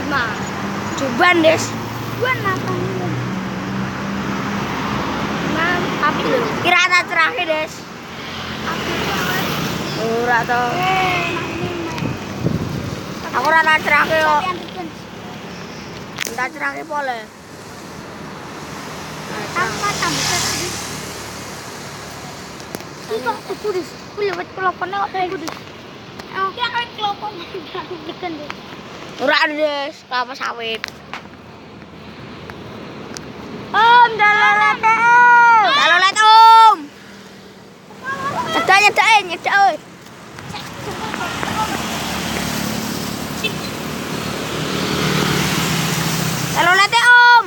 Nah, Juban, Des. gua nonton dulu. Nah, api lu. Kira tak terakhir, Des. Api banget. Ora to. Aku ora tak terakhir kok. Tak terakhir pole. Apa tambah tadi? Iya, aku dis. Ku lewat kelopone kok aku dis. Oke, aku kelopon aku bikin deh. Ora, Des. Kelapa sawit. Om, dalam Dalulet, Om. Nyedak oi. Dalulet, Om.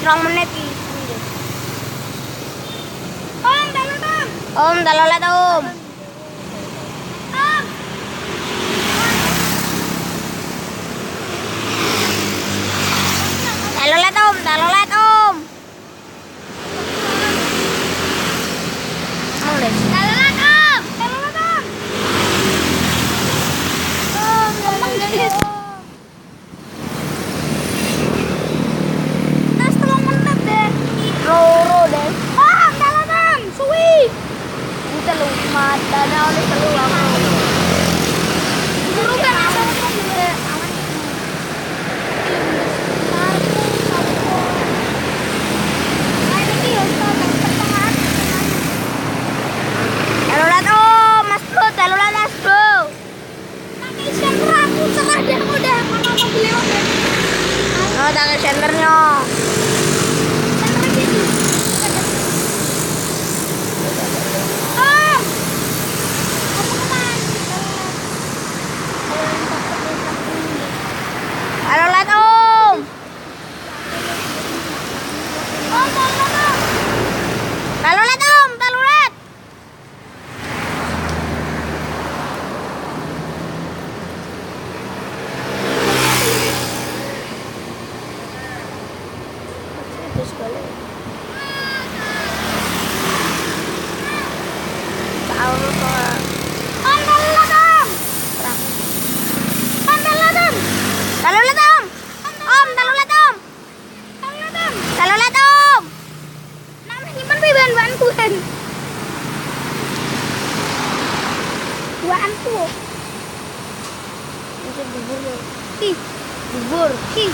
Rong menit iki. Om, dalam. Om, dalulet, Om. Om. Dalulet, Om. Dalulet, Om. Emang, Des. Dalam, Om. Dalam, Om. Om, dalam. Nah, setengah menit deh. Loro, Des. Om, dalam. Suwi. Ini telu mata na oleh telu aku. Dulu kan ada Dalulet, Om. Mas Bro, dalulet, Mas Bro. Oh, tangan senternya. Dalulet, Om. Dalulet, Om. Dalulet. Terus balik. Tahu kok. Dalulet, Om. Om, dalulet, Om. Dalulet, Om. Ini bubur. Ih, Bubur. ih.